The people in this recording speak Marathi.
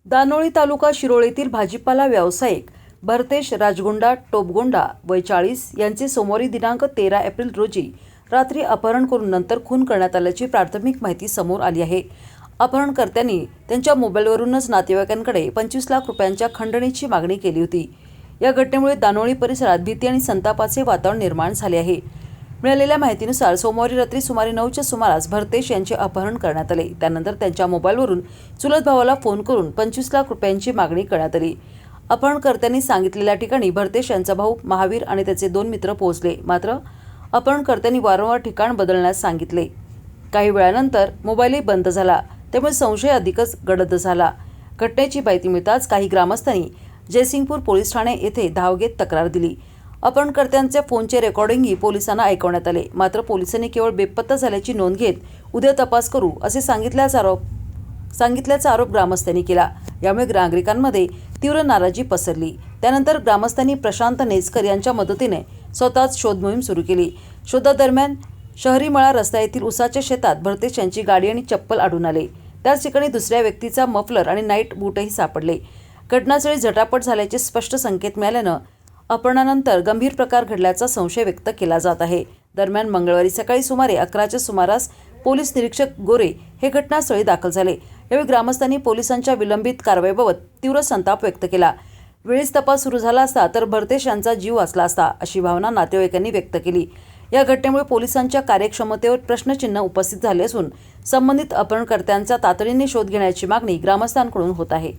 दानोळी तालुका शिरोळीतील भाजीपाला व्यावसायिक भरतेश राजगोंडा टोपगोंडा वय 40 यांचे सोमवारी दिनांक 13 एप्रिल रोजी रात्री अपहरण करून नंतर खून करण्यात आल्याची प्राथमिक माहिती समोर आली आहे। अपहरणकर्त्यांनी त्यांच्या मोबाईलवरूनच नातेवाईकांकडे 25 लाख रुपयांच्या खंडणीची मागणी केली होती। या घटनेमुळे दानोळी परिसरात भीती आणि संतापाचे वातावरण निर्माण झाले आहे। मिळालेल्या माहितीनुसार सोमवारी रात्री सुमारे 9च्या सुमारास भरतेश यांचे अपहरण करण्यात आले। त्यानंतर त्यांच्या मोबाईलवरून चुलत भावाला फोन करून 25 लाख रुपयांची मागणी करण्यात आली। अपहरणकर्त्यांनी सांगितलेल्या ठिकाणी भरतेश यांचा भाऊ महावीर आणि त्याचे 2 मित्र पोहोचले। मात्र अपहरणकर्त्यांनी वारंवार ठिकाण बदलण्यास सांगितले। काही वेळानंतर मोबाईलही बंद झाला, त्यामुळे संशय अधिकच गडद झाला। घटनेची माहिती मिळताच काही ग्रामस्थांनी जयसिंगपूर पोलीस ठाणे येथे धाव घेत तक्रार दिली। अपहरणकर्त्यांच्या फोनचे रेकॉर्डिंगही पोलिसांना ऐकवण्यात आले। मात्र पोलिसांनी केवळ बेपत्ता झाल्याची नोंद घेत उद्या तपास करू असे सांगितल्याचा आरोप ग्रामस्थांनी केला। यामुळे नागरिकांमध्ये तीव्र नाराजी पसरली। त्यानंतर ग्रामस्थांनी प्रशांत नेजकर यांच्या मदतीने स्वतःच शोध मोहीम सुरू केली। शोधादरम्यान शहरीमळा रस्ता येथील उसाच्या शेतात भरतेश यांची गाडी आणि चप्पल आढळून आले। त्याच ठिकाणी दुसऱ्या व्यक्तीचा मफलर आणि नाईट बूटही सापडले। घटनास्थळी झटापट झाल्याचे स्पष्ट संकेत मिळाल्यानं अपहरणानंतर गंभीर प्रकार घडल्याचा संशय व्यक्त केला जात आहे। दरम्यान मंगळवारी सकाळी सुमारे 11च्या सुमारास पोलीस निरीक्षक गोरे हे घटनास्थळी दाखल झाले। यावेळी ग्रामस्थांनी पोलिसांच्या विलंबित कारवाईबाबत तीव्र संताप व्यक्त केला। वेळीच तपास सुरू झाला असता तर भरतेश यांचा जीव वाचला असता अशी भावना नातेवाईकांनी व्यक्त केली। या घटनेमुळे पोलिसांच्या कार्यक्षमतेवर प्रश्नचिन्ह उपस्थित झाले असून संबंधित अपहरणकर्त्यांचा तातडीने शोध घेण्याची मागणी ग्रामस्थांकडून होत आहे।